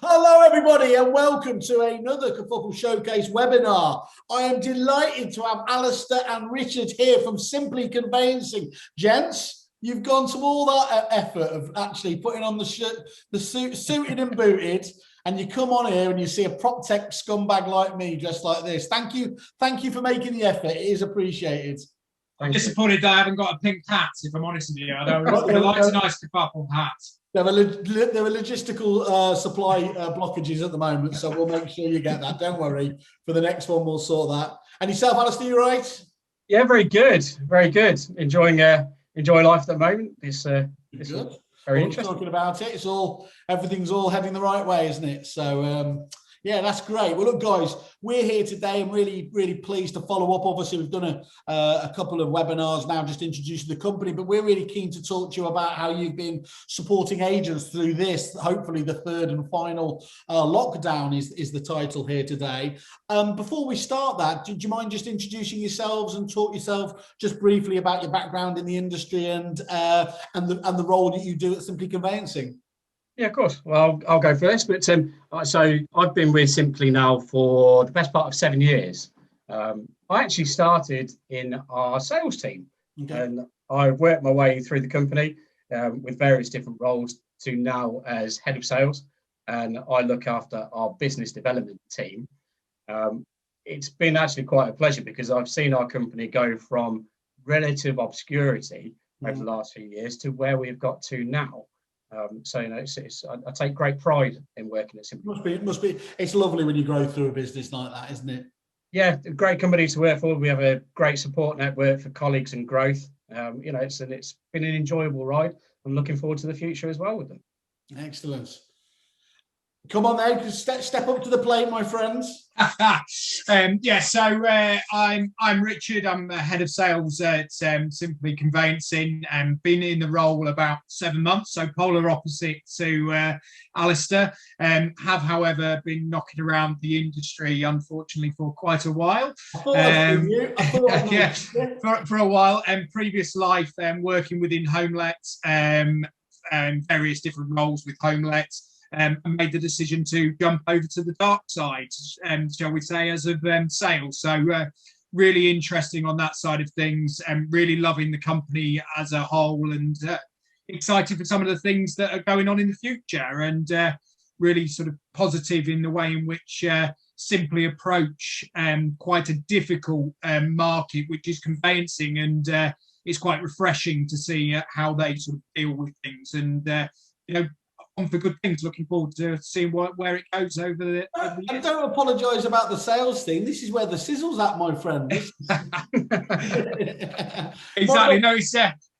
Hello, everybody, and welcome to another Kerfuffle Showcase webinar. I am delighted to have Alistair and Richard here from Simply Conveyancing. Gents, you've gone to all that effort of actually putting on the suit, suited and booted, and you come on here and you see a prop tech scumbag like me dressed like this. Thank you for making the effort. It is appreciated. I'm disappointed that I haven't got a pink hat, if I'm honest with you. I would have liked a nice Kerfuffle hat. There were logistical supply blockages at the moment, so we'll make sure you get that. Don't worry. For the next one, we'll sort that. And yourself, Alistair, you right? Yeah, very good. Very good. Enjoying life at the moment. It's good. Very interesting. Talking about it. Everything's all heading the right way, isn't it? So yeah, that's great. Well, look, guys, we're here today. I'm really, really pleased to follow up. Obviously, we've done a couple of webinars now just introducing the company, but we're really keen to talk to you about how you've been supporting agents through this, hopefully the third and final lockdown is the title here today. Before we start that, do you mind just introducing yourselves and talk yourself just briefly about your background in the industry and the role that you do at Simply Conveyancing? Yeah, of course. Well, I'll go first. But so I've been with Simply now for the best part of 7 years. I actually started in our sales team, and I've worked my way through the company with various different roles to now as head of sales, and I look after our business development team. It's been actually quite a pleasure because I've seen our company go from relative obscurity over the last few years to where we've got to now. So I take great pride in working at Simply. It must be. It's lovely when you grow through a business like that, isn't it? Yeah, a great company to work for. We have a great support network for colleagues and growth. It's been an enjoyable ride. I'm looking forward to the future as well with them. Excellent. Come on then, step up to the plate, my friends. So I'm Richard. I'm the head of sales at Simply Conveyancing, and been in the role about 7 months, so polar opposite to Alistair. Have, however, been knocking around the industry, unfortunately, for quite a while. For a while. And previous life, working within homelets and various different roles with homelets. And made the decision to jump over to the dark side, shall we say, as of sales. So really interesting on that side of things, and really loving the company as a whole, and excited for some of the things that are going on in the future, and really sort of positive in the way in which Simply approach quite a difficult market, which is conveyancing, and it's quite refreshing to see how they sort of deal with things, and on for good things. Looking forward to seeing where it goes over the years. I don't apologise about the sales thing. This is where the sizzle's at, my friend. Exactly. No,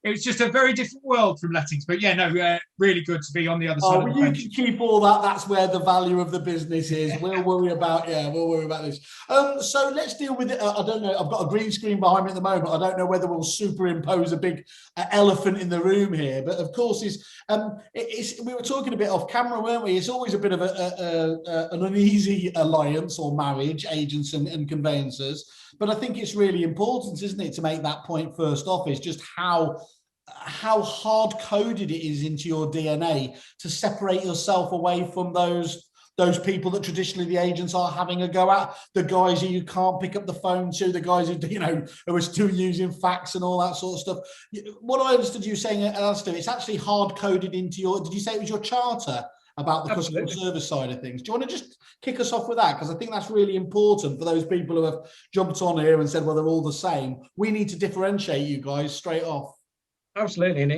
it's just a very different world from lettings. But yeah, no, really good to be on the other side. Well, you can keep all that. That's where the value of the business is. We'll worry about this. So let's deal with it. I don't know. I've got a green screen behind me at the moment. I don't know whether we'll superimpose a big elephant in the room here. But of course, we were talking a bit off camera, weren't we? It's always a bit of an uneasy alliance or marriage, agents and conveyancers. But I think it's really important, isn't it, to make that point first off, is just how hard-coded it is into your DNA to separate yourself away from those people that traditionally the agents are having a go at, the guys who you can't pick up the phone to, the guys who are still using fax and all that sort of stuff. What I understood you saying, Alistair, it's actually hard-coded into did you say it was your charter about the customer service side of things? Do you want to just kick us off with that? Because I think that's really important for those people who have jumped on here and said, well, they're all the same. We need to differentiate you guys straight off. Absolutely, and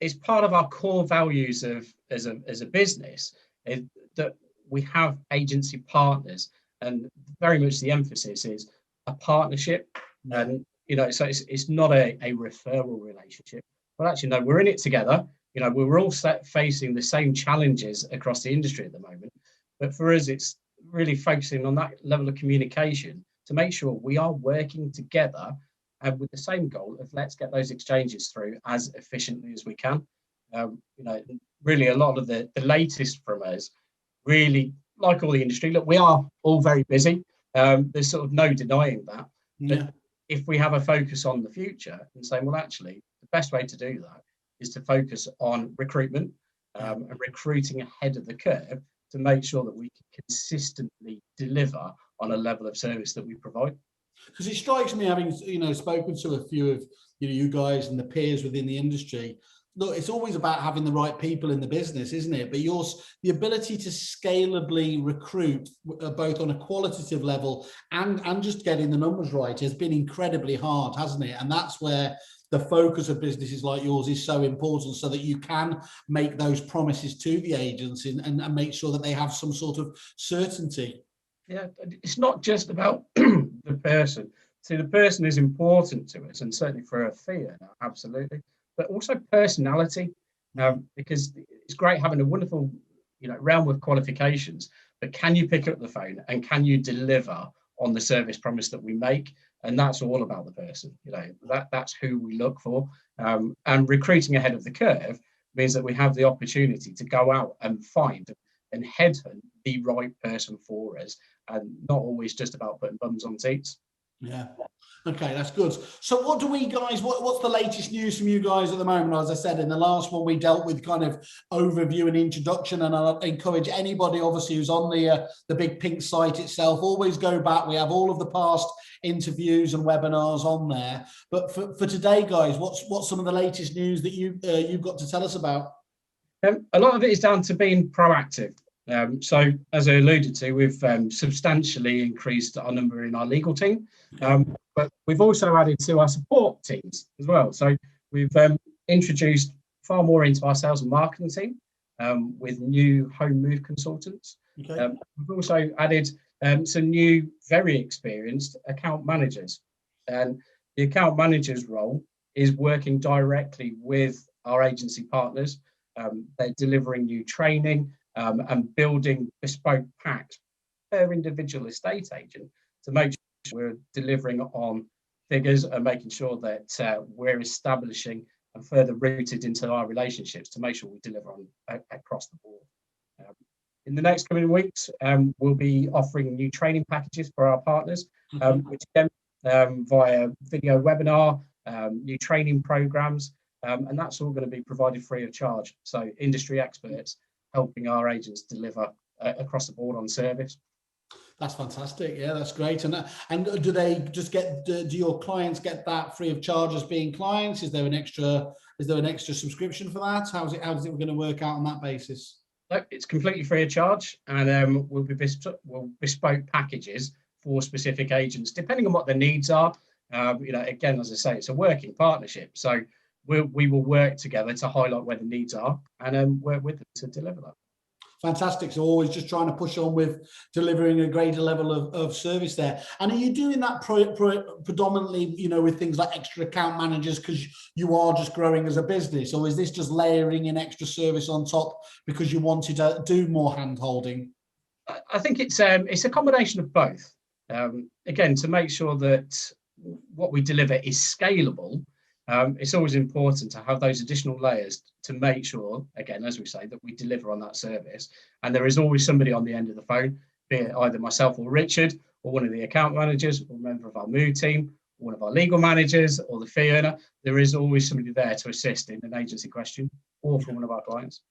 it's part of our core values as a business that we have agency partners, and very much the emphasis is a partnership. And so it's not a referral relationship, but actually no, we're in it together. We're all facing the same challenges across the industry at the moment, but for us it's really focusing on that level of communication to make sure we are working together and with the same goal of let's get those exchanges through as efficiently as we can. Really a lot of the latest from us, really, like all the industry, look, we are all very busy. There's sort of no denying that. But if we have a focus on the future and saying, well, actually, the best way to do that is to focus on recruitment and recruiting ahead of the curve, to make sure that we can consistently deliver on a level of service that we provide. Because it strikes me, having spoken to a few of you guys and the peers within the industry, look, it's always about having the right people in the business, isn't it? But the ability to scalably recruit, both on a qualitative level and just getting the numbers right, has been incredibly hard, hasn't it? And that's where the focus of businesses like yours is so important, so that you can make those promises to the agents and make sure that they have some sort of certainty. Yeah, it's not just about the person. See, the person is important to us, and certainly for a fee earner, absolutely. But also personality, because it's great having a wonderful, realm of qualifications. But can you pick up the phone and can you deliver on the service promise that we make? And that's all about the person. That's who we look for. And recruiting ahead of the curve means that we have the opportunity to go out and find and headhunt the right person for us, and not always just about putting bums on seats. Yeah. Okay, that's good. So what do we guys, what's the latest news from you guys at the moment? As I said, in the last one, we dealt with kind of overview and introduction, and I'll encourage anybody, obviously, who's on the Big Pink site itself, always go back. We have all of the past interviews and webinars on there. But for today, guys, what's some of the latest news that you've got to tell us about? A lot of it is down to being proactive. So, as I alluded to, we've substantially increased our number in our legal team, but we've also added to our support teams as well. So, we've introduced far more into our sales and marketing team with new home move consultants. Okay. We've also added some new, very experienced account managers. And the account manager's role is working directly with our agency partners. They're delivering new training and building bespoke packs per individual estate agent to make sure we're delivering on figures and making sure that we're establishing and further rooted into our relationships to make sure we deliver on across the board. In the next coming weeks, we'll be offering new training packages for our partners, which again, via video webinar, new training programs, and that's all going to be provided free of charge. So industry experts helping our agents deliver across the board on service. That's fantastic. Yeah, that's great. And do they just do your clients get that free of charge as being clients? Is there an extra subscription for that? How's it going to work out on that basis? No, it's completely free of charge, and we'll bespoke packages for specific agents depending on what their needs are. Again, as I say, it's a working partnership, so we will work together to highlight where the needs are and work with them to deliver that. Fantastic. So always just trying to push on with delivering a greater level of service there. And are you doing that predominantly, with things like extra account managers because you are just growing as a business, or is this just layering in extra service on top because you wanted to do more hand holding? I think it's a combination of both. Again, to make sure that what we deliver is scalable. It's always important to have those additional layers to make sure, again, as we say, that we deliver on that service. And there is always somebody on the end of the phone, be it either myself or Richard, or one of the account managers, or a member of our move team, or one of our legal managers, or the fee earner. There is always somebody there to assist in an agency question or from one of our clients.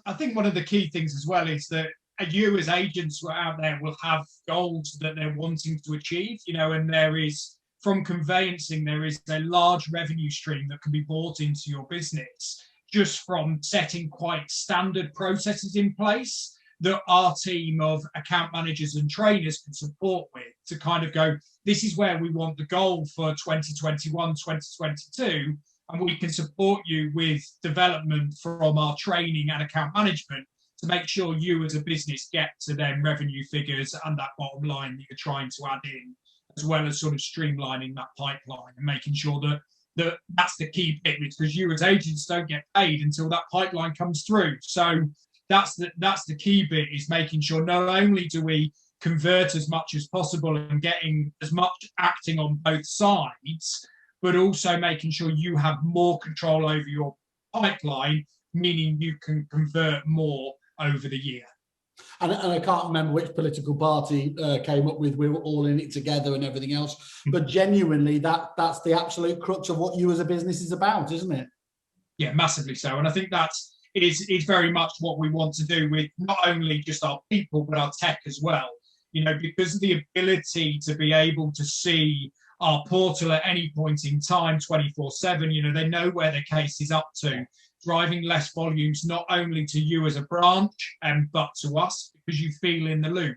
I think one of the key things as well is that you as agents who are out there will have goals that they're wanting to achieve, and there is, from conveyancing, there is a large revenue stream that can be brought into your business just from setting quite standard processes in place that our team of account managers and trainers can support with to kind of go, this is where we want the goal for 2021, 2022, and we can support you with development from our training and account management to make sure you as a business get to them revenue figures and that bottom line that you're trying to add in, as well as sort of streamlining that pipeline and making sure that that's the key bit, because you as agents don't get paid until that pipeline comes through. So that's the key bit, is making sure not only do we convert as much as possible and getting as much acting on both sides, but also making sure you have more control over your pipeline, meaning you can convert more over the year. And I can't remember which political party came up with "we're all in it together" and everything else, but genuinely that's the absolute crux of what you as a business is about, isn't it? Yeah, massively so. And I think that's is very much what we want to do with not only just our people, but our tech as well. You know, because of the ability to be able to see our portal at any point in time, 24/7, you know, they know where their case is up to, driving less volumes, not only to you as a branch, but to us, because you feel in the loop.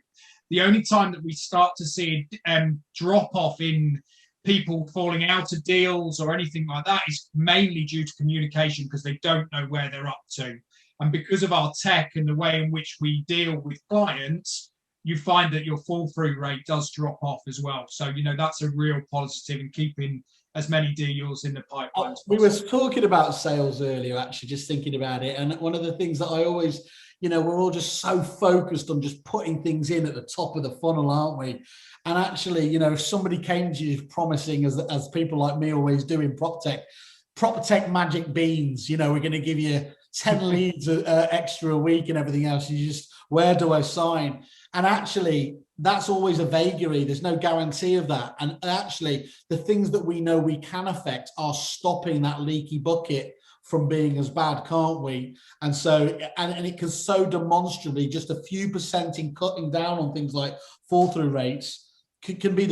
The only time that we start to see a drop off in people falling out of deals or anything like that is mainly due to communication, because they don't know where they're up to. And because of our tech and the way in which we deal with clients, you find that your fall through rate does drop off as well. So, you know, that's a real positive in keeping as many deals in the pipeline. We were talking about sales earlier, actually, just thinking about it. And one of the things that I always, you know, we're all just so focused on just putting things in at the top of the funnel, aren't we? And actually, you know, if somebody came to you promising, as people like me always do in prop tech magic beans, you know, we're going to give you 10 leads extra a week and everything else. You just, where do I sign? And actually, that's always a vagary. There's no guarantee of that. And actually, the things that we know we can affect are stopping that leaky bucket from being as bad, can't we? And so, and it can so demonstrably, just a few percent in cutting down on things like fall through rates can be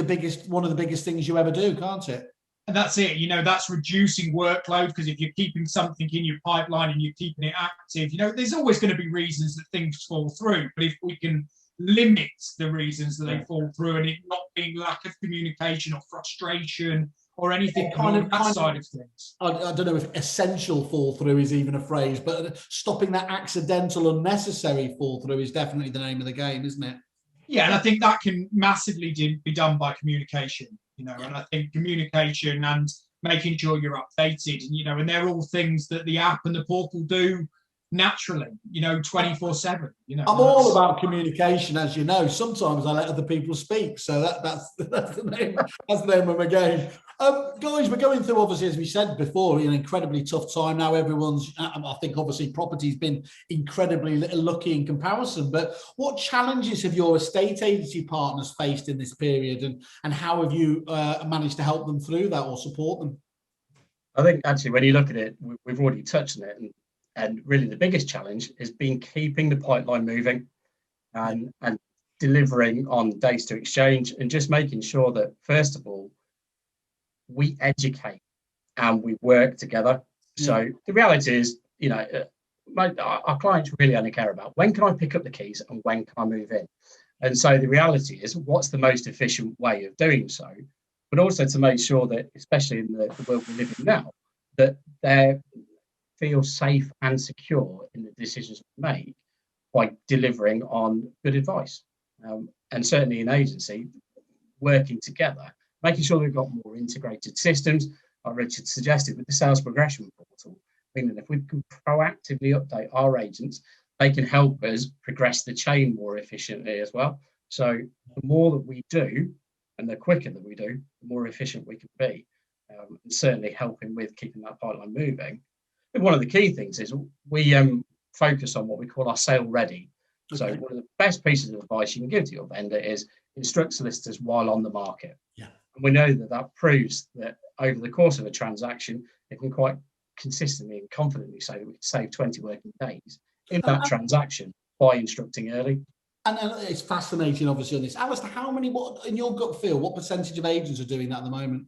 one of the biggest things you ever do, can't it? And that's it, you know, that's reducing workload, because if you're keeping something in your pipeline and you're keeping it active, you know, there's always going to be reasons that things fall through. But if we can limit the reasons that they fall through, and it not being lack of communication or frustration or anything kind of that side of things. I don't know if essential fall through is even a phrase, but stopping that accidental, unnecessary fall through is definitely the name of the game, isn't it? Yeah, and I think that can massively be done by communication, you know, and I think communication and making sure you're updated, you know, and they're all things that the app and the portal do naturally, you know, 24/7. You know, I'm all about communication, as you know. Sometimes I let other people speak, so that's the name. That's the name of my game. Guys, we're going through, obviously, as we said before, an incredibly tough time now. Everyone's, I think, obviously, property's been incredibly lucky in comparison. But what challenges have your estate agency partners faced in this period, and how have you managed to help them through that or support them? I think actually, when you look at it, we've already touched on it, and really the biggest challenge has been keeping the pipeline moving and delivering on days to exchange, and just making sure that, first of all, we educate and we work together. Yeah. So the reality is, you know, our clients really only care about when can I pick up the keys and when can I move in. And so the reality is, what's the most efficient way of doing so, but also to make sure that, especially in the world we live in now, that they feel safe and secure in the decisions we make by delivering on good advice. And certainly in agency, working together, making sure we've got more integrated systems, like Richard suggested, with the sales progression portal, meaning if we can proactively update our agents, they can help us progress the chain more efficiently as well. So the more that we do, and the quicker that we do, the more efficient we can be, and certainly helping with keeping that pipeline moving. And one of the key things is we focus on what we call our sale ready. Okay. So one of the best pieces of advice you can give to your vendor is instruct solicitors while on the market. Yeah. And we know that proves that over the course of a transaction, it can quite consistently and confidently say that we can save 20 working days in that transaction by instructing early. And it's fascinating, obviously, on this. Alistair, what, in your gut feel, what percentage of agents are doing that at the moment?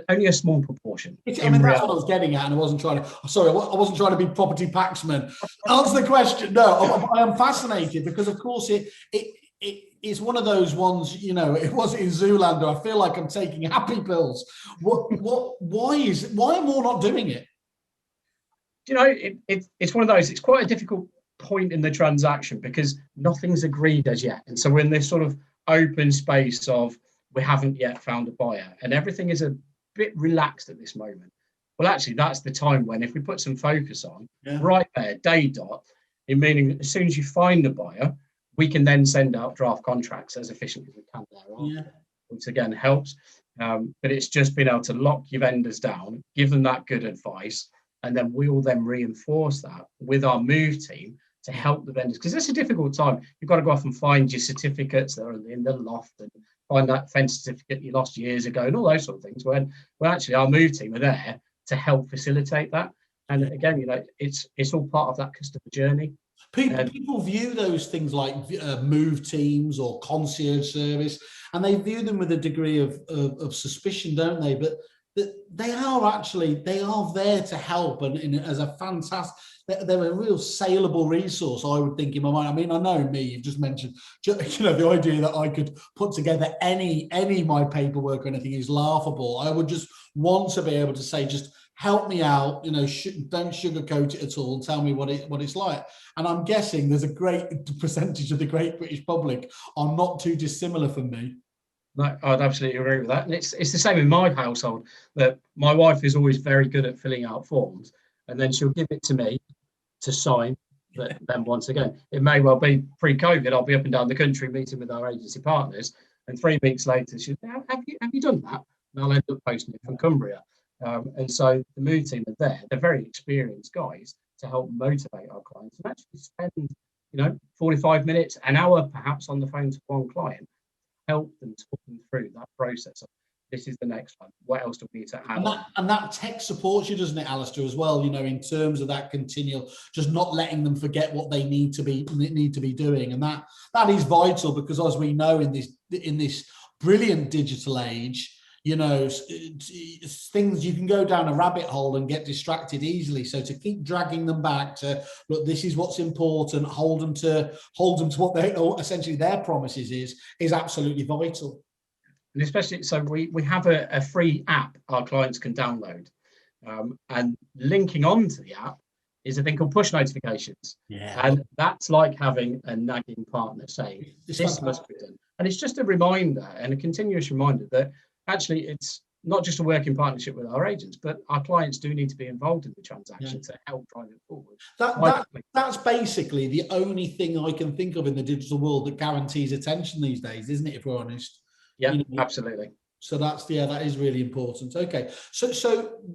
Only a small proportion. I mean, that's what I was getting at, and I wasn't trying to be property paxman. Answer the question. No, I am fascinated because, of course, it's one of those ones. You know, it was in Zoolander. I feel like I'm taking happy pills. Why are more not doing it? You know, it's one of those. It's quite a difficult point in the transaction because nothing's agreed as yet, and so we're in this sort of open space of we haven't yet found a buyer, and everything is a bit relaxed at this moment. Well, actually, that's the time when, if we put some focus on right there, day dot, in meaning as soon as you find a buyer, we can then send out draft contracts as efficiently as we can thereafter, which again helps. But it's just being able to lock your vendors down, give them that good advice, and then we will then reinforce that with our move team to help the vendors, because it's a difficult time. You've got to go off and find your certificates that are in the loft and find that fence certificate you lost years ago and all those sort of things. When actually our move team are there to help facilitate that. And again, it's all part of that customer journey. People view those things like move teams or concierge service, and they view them with a degree of suspicion, don't they? But they are there to help, and as a fantastic, they're a real saleable resource, I would think, in my mind. I mean, I know me, you've just mentioned, the idea that I could put together any my paperwork or anything is laughable. I would just want to be able to say, just help me out, don't sugarcoat it at all, tell me what it's like. And I'm guessing there's a great percentage of the great British public are not too dissimilar from me. No, I'd absolutely agree with that. And it's the same in my household, that my wife is always very good at filling out forms, and then she'll give it to me to sign. But then once again, it may well be pre-COVID, I'll be up and down the country meeting with our agency partners, and 3 weeks later, she'll say, have you done that? And I'll end up posting it from Cumbria. And so the move team are there. They're very experienced guys to help motivate our clients and actually spend, 45 minutes, an hour perhaps on the phone to one client, help them, talk them through that process of, this is the next one, what else do we need to add? And that tech supports you, doesn't it, Alistair, as well, in terms of that continual, just not letting them forget what they need to be doing. And that is vital, because as we know, in this brilliant digital age, things, you can go down a rabbit hole and get distracted easily. So to keep dragging them back to, look, this is what's important, hold them to what they, or essentially their promises is absolutely vital. And especially, so we have a free app our clients can download, and linking onto the app is a thing called push notifications. Yeah. And that's like having a nagging partner saying, this must be done. And it's just a reminder, and a continuous reminder, that actually it's not just a working partnership with our agents, but our clients do need to be involved in the transaction to help drive it forward. That's basically the only thing I can think of in the digital world that guarantees attention these days, isn't it, if we're honest? Yeah, absolutely. So that is really important. Okay, so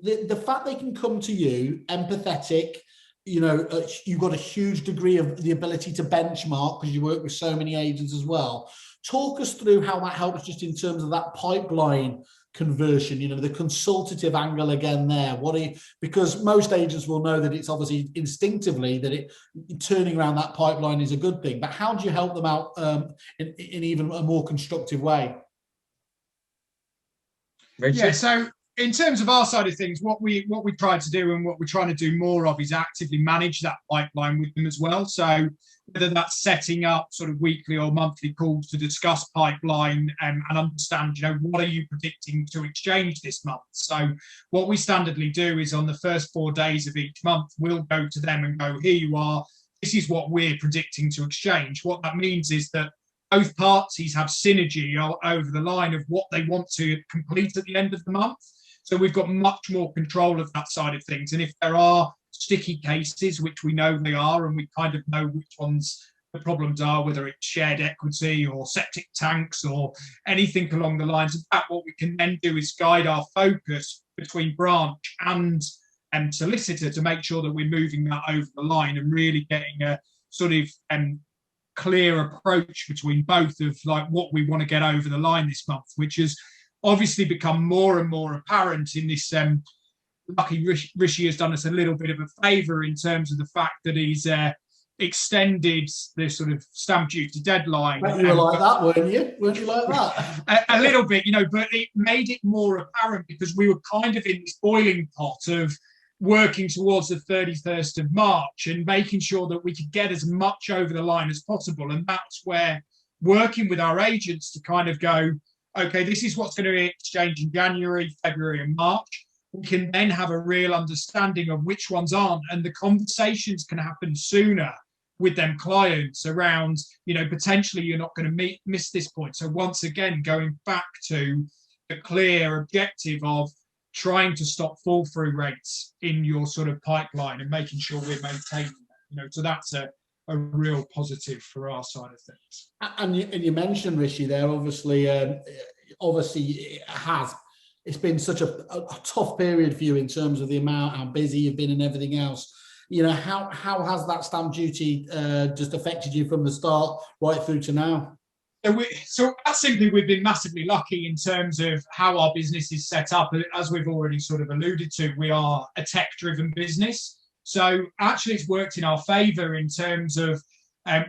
the fact they can come to you, empathetic, you've got a huge degree of the ability to benchmark because you work with so many agents as well. Talk us through how that helps, just in terms of that pipeline conversion, the consultative angle again there. Because most agents will know that it's obviously instinctively that turning around that pipeline is a good thing, but how do you help them out in even a more constructive way? Richard? Yeah, so in terms of our side of things, what we try to do, and what we're trying to do more of, is actively manage that pipeline with them as well. So whether that's setting up sort of weekly or monthly calls to discuss pipeline and understand, what are you predicting to exchange this month? So what we standardly do is, on the first 4 days of each month, we'll go to them and go, here you are, this is what we're predicting to exchange. What that means is that both parties have synergy over the line of what they want to complete at the end of the month. So we've got much more control of that side of things. And if there are sticky cases, which we know they are, and we kind of know which ones the problems are, whether it's shared equity or septic tanks or anything along the lines of that, what we can then do is guide our focus between branch and solicitor to make sure that we're moving that over the line and really getting a sort of clear approach between both of like what we want to get over the line this month, which has obviously become more and more apparent in this. Lucky Rishi has done us a little bit of a favour in terms of the fact that he's extended the sort of stamp duty deadline. But you were like that, weren't you? Weren't you like that? a little bit, but it made it more apparent because we were kind of in this boiling pot of working towards the 31st of March and making sure that we could get as much over the line as possible. And that's where working with our agents to kind of go, okay, this is what's going to be exchanged in January, February and March. We can then have a real understanding of which ones aren't, and the conversations can happen sooner with them clients around, potentially you're not going to miss this point. So once again, going back to the clear objective of trying to stop fall through rates in your sort of pipeline and making sure we're maintaining that, so that's a real positive for our side of things. And you mentioned, Rishi, there, obviously it's been such a tough period for you in terms of the amount, how busy you've been and everything else. How has that stamp duty just affected you from the start right through to now? So that's simply, we've been massively lucky in terms of how our business is set up. As we've already sort of alluded to, we are a tech-driven business. So actually it's worked in our favour in terms of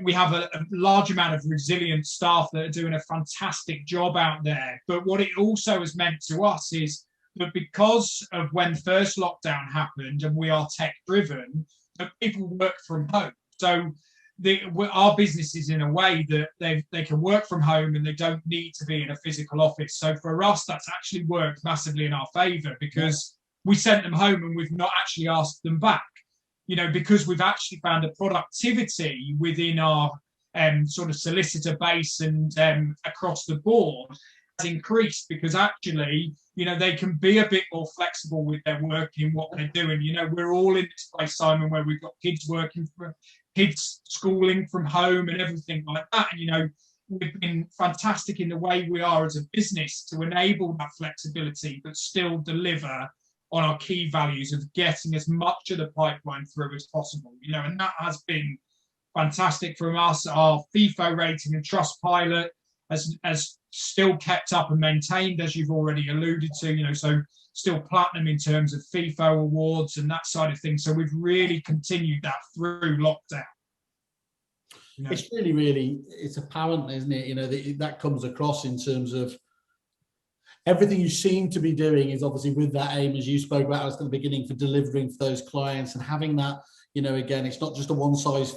we have a large amount of resilient staff that are doing a fantastic job out there. But what it also has meant to us is that because of when first lockdown happened and we are tech-driven, that people work from home. So our business is in a way that they can work from home and they don't need to be in a physical office. So for us, that's actually worked massively in our favour, because we sent them home and we've not actually asked them back, because we've actually found a productivity within our sort of solicitor base and across the board has increased, because actually, they can be a bit more flexible with their work in what they're doing. We're all in this place, Simon, where we've got kids working for kids schooling from home and everything like that. And, we've been fantastic in the way we are as a business to enable that flexibility, but still deliver on our key values of getting as much of the pipeline through as possible, and that has been fantastic from us. Our FIFO rating and Trustpilot has still kept up and maintained, as you've already alluded to, so still platinum in terms of FIFO awards and that side of things. So we've really continued that through lockdown. It's really, it's apparent, isn't it? That comes across in terms of everything you seem to be doing is obviously with that aim, as you spoke about at the beginning, for delivering for those clients and having that, again, it's not just a one size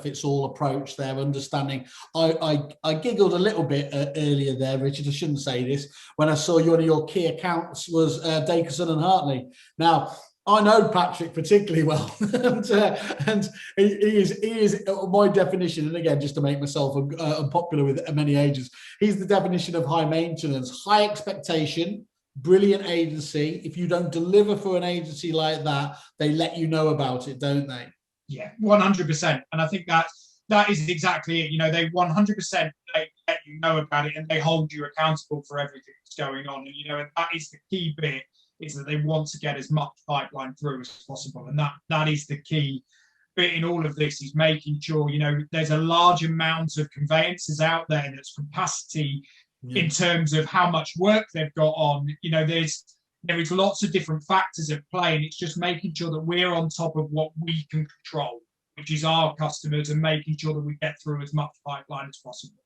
fits all approach there, understanding. I giggled a little bit earlier there, Richard, I shouldn't say this, when I saw one of your key accounts was Dackerson and Hartley. Now, I know Patrick particularly well, and he is my definition. And again, just to make myself unpopular with many agents, he's the definition of high maintenance, high expectation, brilliant agency. If you don't deliver for an agency like that, they let you know about it, don't they? Yeah, 100%. And I think that is exactly it. They 100% they let you know about it, and they hold you accountable for everything that's going on. And and that is the key bit, is that they want to get as much pipeline through as possible. And that is the key bit in all of this, is making sure, there's a large amount of conveyancers out there that's capacity in terms of how much work they've got on. There is lots of different factors at play, and it's just making sure that we're on top of what we can control, which is our customers, and making sure that we get through as much pipeline as possible.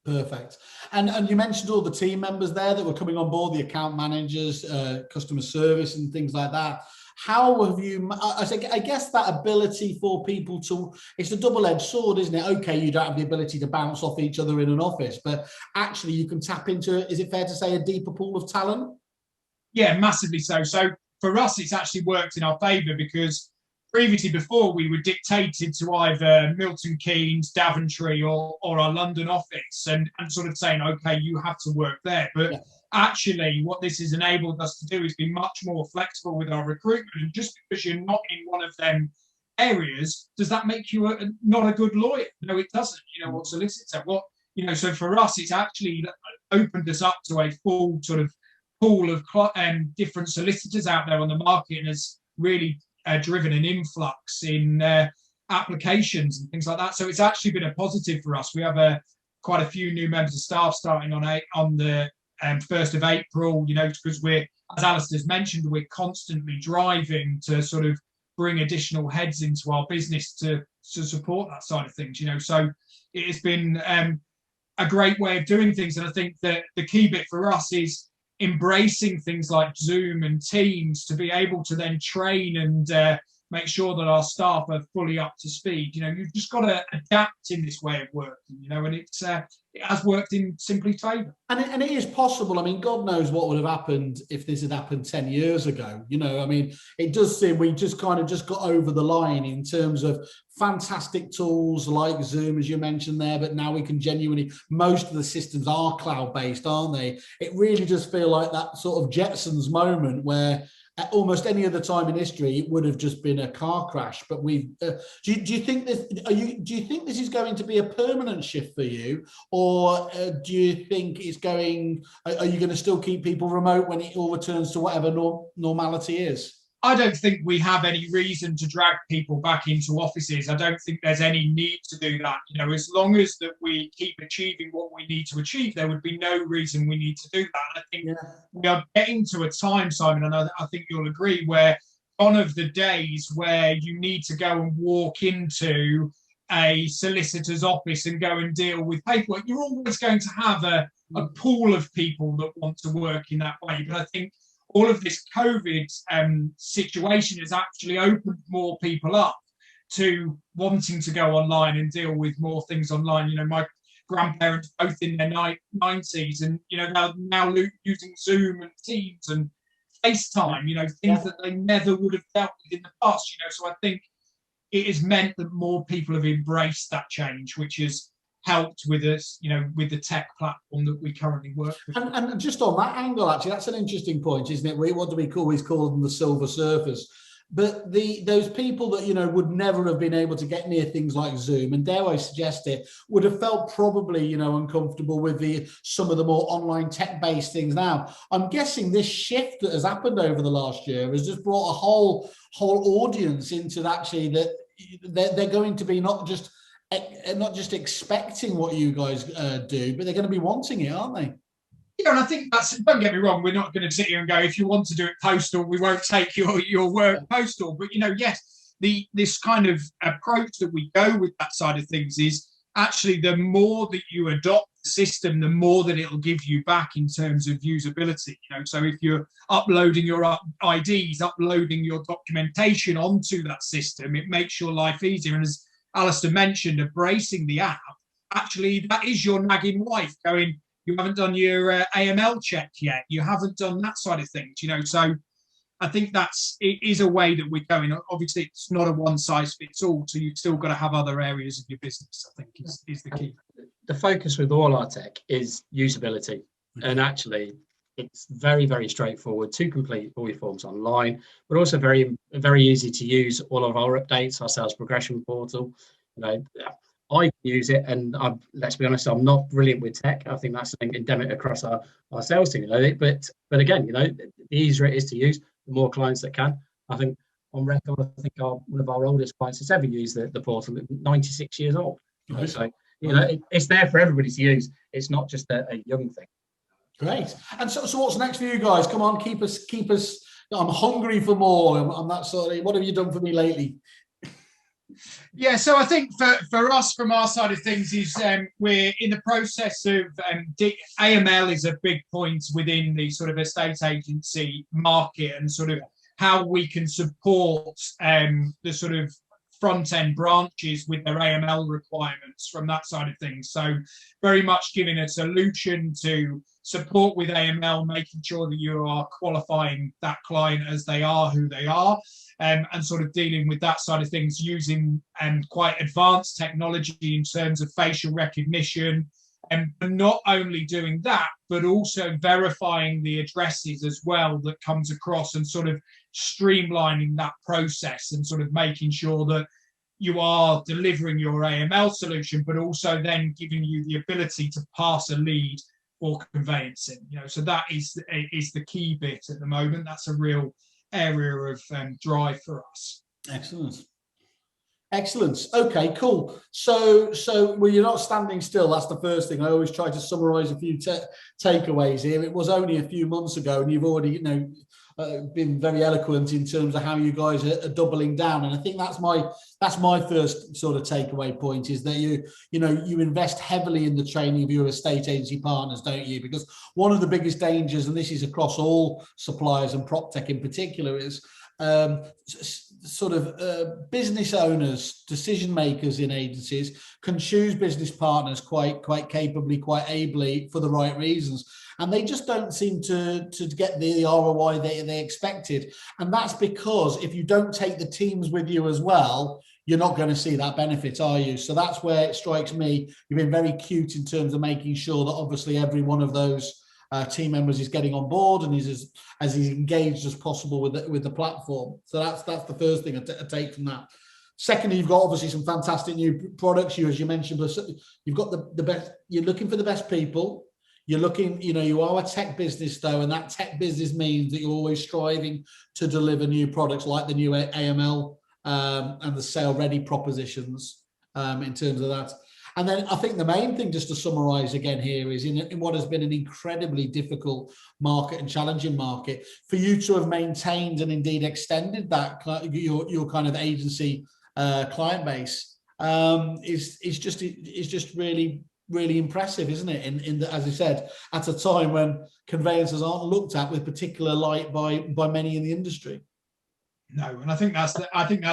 Perfect. And you mentioned all the team members there that were coming on board, the account managers, customer service and things like that. How have you, I guess that ability for people to, it's a double-edged sword, isn't it? Okay, you don't have the ability to bounce off each other in an office, but actually you can tap into, is it fair to say, a deeper pool of talent? Yeah, massively so. So for us, it's actually worked in our favour, because previously, before, we were dictated to either Milton Keynes, Daventry, or our London office, and sort of saying, okay, you have to work there. But actually, what this has enabled us to do is be much more flexible with our recruitment. And just because you're not in one of them areas, does that make you not a good lawyer? No, it doesn't. Or solicitor. So for us, it's actually opened us up to a full sort of pool of different solicitors out there on the market, and has really driven an influx in applications and things like that. So it's actually been a positive for us. We have quite a few new members of staff starting on the 1st of April, because we're, as Alistair's mentioned, we're constantly driving to sort of bring additional heads into our business to support that side of things, So it has been a great way of doing things. And I think that the key bit for us is embracing things like Zoom and Teams to be able to then train and make sure that our staff are fully up to speed. You've just got to adapt in this way of working, and it has worked in Simply's favour. And it is possible. I mean, God knows what would have happened if this had happened 10 years ago. I mean, it does seem we just kind of just got over the line in terms of fantastic tools like Zoom, as you mentioned there, but now we can genuinely, most of the systems are cloud-based, aren't they? It really does feel like that sort of Jetsons moment where at almost any other time in history, it would have just been a car crash. But we've. Do you think this? Do you think this is going to be a permanent shift for you, or do you think it's going? Are you going to still keep people remote when it all returns to whatever normality is? I don't think we have any reason to drag people back into offices. I don't think there's any need to do that. You know, as long as that we keep achieving what we need to achieve, there would be no reason we need to do that. I think we are getting to a time, Simon, and I think you'll agree, where one of the days where you need to go and walk into a solicitor's office and go and deal with paperwork, you're always going to have a pool of people that want to work in that way. But I think all of this COVID situation has actually opened more people up to wanting to go online and deal with more things online. You know, my grandparents both in their 90s, and you know, now using Zoom and Teams and FaceTime, you know, things that they never would have dealt with in the past. You know, so I think it has meant that more people have embraced that change, which has helped with us, you know, with the tech platform that we currently work with. And just on that angle, actually, that's an interesting point, isn't it? What do we always call them? The silver surfers. But those people that, you know, would never have been able to get near things like Zoom, and dare I suggest it, would have felt probably, you know, uncomfortable with some of the more online tech-based things. Now, I'm guessing this shift that has happened over the last year has just brought a whole audience into actually that they're going to be not just expecting what you guys do, but they're going to be wanting it, aren't they? Yeah, and I think that's, don't get me wrong, we're not going to sit here and go, if you want to do it postal, we won't take your work postal. But, you know, yes, this kind of approach that we go with that side of things is actually the more that you adopt the system, the more that it'll give you back in terms of usability. You know, so if you're uploading your IDs, uploading your documentation onto that system, it makes your life easier. And as Alistair mentioned, embracing the app, actually, that is your nagging wife going, you haven't done your AML check yet. You haven't done that side of things, you know. So I think it is a way that we're going. Obviously, it's not a one size fits all. So you've still got to have other areas of your business, I think is the key. The focus with all our tech is usability. And actually, it's very, very straightforward to complete all your forms online, but also very, very easy to use all of our updates, our sales progression portal. You know, I use it, and let's be honest, I'm not brilliant with tech. I think that's something endemic across our sales team. You know, but again, you know, the easier it is to use, the more clients that can. I think on record, I think one of our oldest clients has ever used the portal, 96 years old. You know, so you know, it's there for everybody to use. It's not just a young thing. Great. And so what's next for you guys? Come on, keep us. I'm hungry for more. I'm that sort of. What have you done for me lately? Yeah, so I think for us, from our side of things, is we're in the process of AML is a big point within the sort of estate agency market, and sort of how we can support the sort of front end branches with their AML requirements from that side of things. So very much giving a solution to support with AML, making sure that you are qualifying that client as they are who they are. And sort of dealing with that side of things using quite advanced technology in terms of facial recognition, and not only doing that, but also verifying the addresses as well that comes across, and sort of streamlining that process, and sort of making sure that you are delivering your AML solution, but also then giving you the ability to pass a lead for conveyancing. You know, so that is the key bit at the moment. That's a real area of drive for us. Excellent. Okay, cool. So well, you're not standing still. That's the first thing. I always try to summarize a few takeaways here. It was only a few months ago, and you've already, you know, been very eloquent in terms of how you guys are doubling down. And I think that's my first sort of takeaway point, is that you invest heavily in the training of your estate agency partners, don't you? Because one of the biggest dangers, and this is across all suppliers and prop tech in particular, is business owners, decision makers in agencies can choose business partners quite capably, quite ably, for the right reasons, and they just don't seem to get the ROI they expected. And that's because if you don't take the teams with you as well, you're not going to see that benefit, are you? So that's where it strikes me you've been very cute in terms of making sure that obviously every one of those team members is getting on board and is as engaged as possible with the platform. So that's the first thing I take from that. Secondly, you've got obviously some fantastic new products. As you mentioned, you've got the best. You're looking for the best people. You're looking, you are a tech business though, and that tech business means that you're always striving to deliver new products like the new AML and the sale ready propositions in terms of that. And then I think the main thing, just to summarize again here, is in what has been an incredibly difficult market and challenging market, for you to have maintained and indeed extended that your kind of agency client base is just really, really impressive, isn't it? In the, as I said, at a time when conveyancers aren't looked at with particular light by many in the industry. No, and I think that's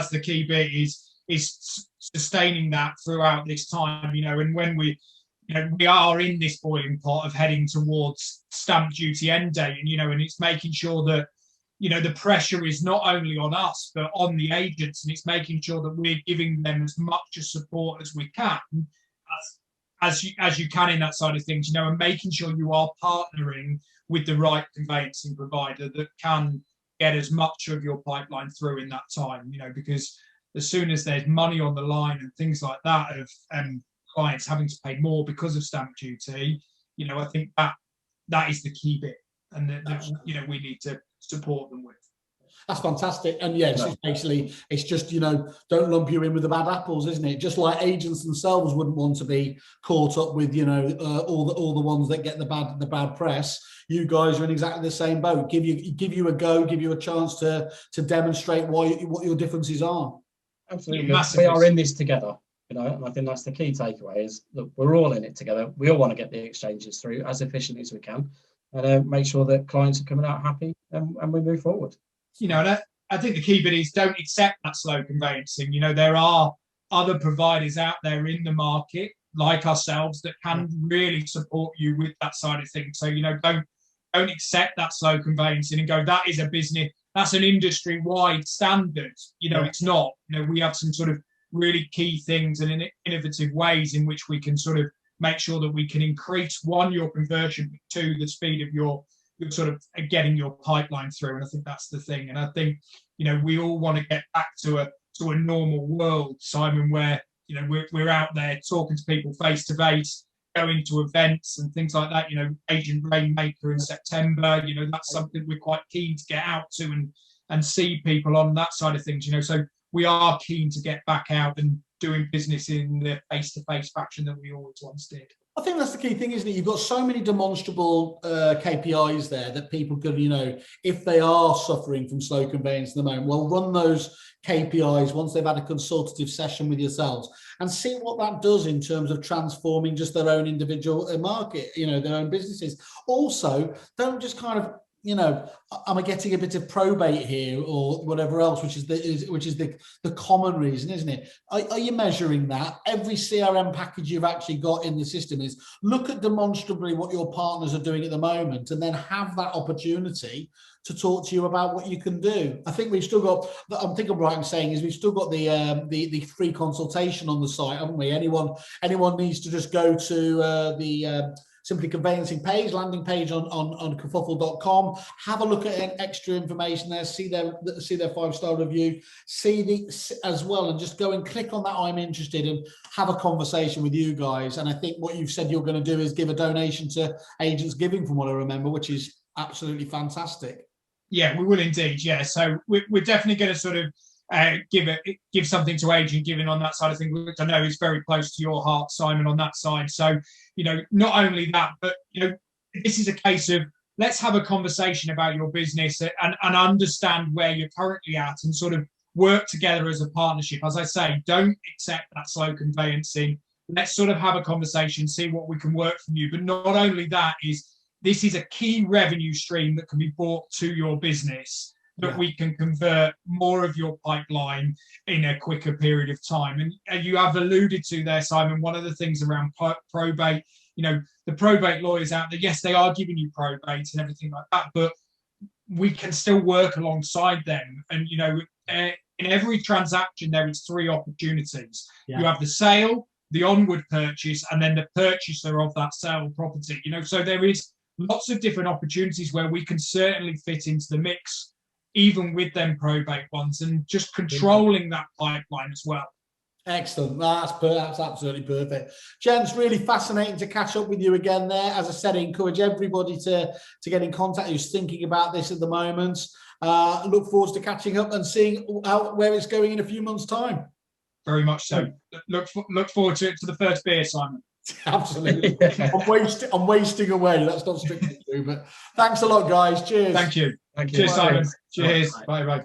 the key bit is sustaining that throughout this time, and when we are in this boiling pot of heading towards stamp duty end date, and it's making sure that the pressure is not only on us but on the agents, and it's making sure that we're giving them as much support as we can, as you can in that side of things, and making sure you are partnering with the right conveyancing provider that can get as much of your pipeline through in that time, because as soon as there's money on the line and things like that of clients having to pay more because of stamp duty, I think that is the key bit, and that we need to support them with. That's fantastic. And yes, it's just, don't lump you in with the bad apples, isn't it? Just like agents themselves wouldn't want to be caught up with, all the ones that get the bad press. You guys are in exactly the same boat. Give you a go, give you a chance to demonstrate what your differences are. Absolutely. We are in this together. And I think that's the key takeaway is that we're all in it together. We all want to get the exchanges through as efficiently as we can and make sure that clients are coming out happy and we move forward. And I think the key bit is don't accept that slow conveyancing. There are other providers out there in the market like ourselves that can really support you with that side of things. So, don't accept that slow conveyancing and go, that is a business, that's an industry-wide standard. It's not. We have some sort of really key things and innovative ways in which we can sort of make sure that we can increase, one, your conversion, two, the speed of your sort of getting your pipeline through. And I think that's the thing. And I think, we all want to get back to a normal world, Simon, where, we're out there talking to people face to face, going to events and things like that, Agent Rainmaker in September, that's something we're quite keen to get out to and see people on that side of things, so we are keen to get back out and doing business in the face-to-face fashion that we always once did. I think that's the key thing, isn't it? You've got so many demonstrable KPIs there that people could, if they are suffering from slow conveyance at the moment, well, run those KPIs once they've had a consultative session with yourselves and see what that does in terms of transforming just their own individual market, their own businesses. Also, don't just kind of, am I getting a bit of probate here or whatever else, which is the common reason, isn't it? Are you measuring that? Every CRM package you've actually got in the system is look at demonstrably what your partners are doing at the moment, and then have that opportunity to talk to you about what you can do. I think we've still got, I think I'm right in saying is we've still got the free consultation on the site, haven't we? Anyone needs to just go to the Simply Conveyancing page, landing page on kerfuffle.com. Have a look at extra information there. See their 5-star review. As well, and just go and click on that I'm interested and have a conversation with you guys. And I think what you've said you're going to do is give a donation to Agents Giving, from what I remember, which is absolutely fantastic. Yeah, we will indeed. Yeah, so we're definitely going to sort of give something to Agent Giving on that side of things, which I know is very close to your heart, Simon, on that side. So, not only that, but, this is a case of let's have a conversation about your business and understand where you're currently at and sort of work together as a partnership. As I say, don't accept that slow conveyancing. Let's sort of have a conversation, see what we can work from you. But not only that, this is a key revenue stream that can be brought to your business, that we can convert more of your pipeline in a quicker period of time. And you have alluded to there, Simon, one of the things around probate, the probate lawyers out there, yes, they are giving you probate and everything like that, but we can still work alongside them. And, in every transaction, there is 3 opportunities. Yeah. You have the sale, the onward purchase, and then the purchaser of that sale property. So there is lots of different opportunities where we can certainly fit into the mix, even with them probate ones, and just controlling that pipeline as well. Excellent. That's absolutely perfect. Gents, really fascinating to catch up with you again there. As I said, I encourage everybody to get in contact who's thinking about this at the moment. Look forward to catching up and seeing where it's going in a few months' time. Very much so. Look forward to it for the first beer, Simon. Absolutely. I'm wasting away. That's not strictly true, but thanks a lot, guys. Cheers. Thank you. Thank you. Cheers, Simon. Thanks. Cheers. Bye.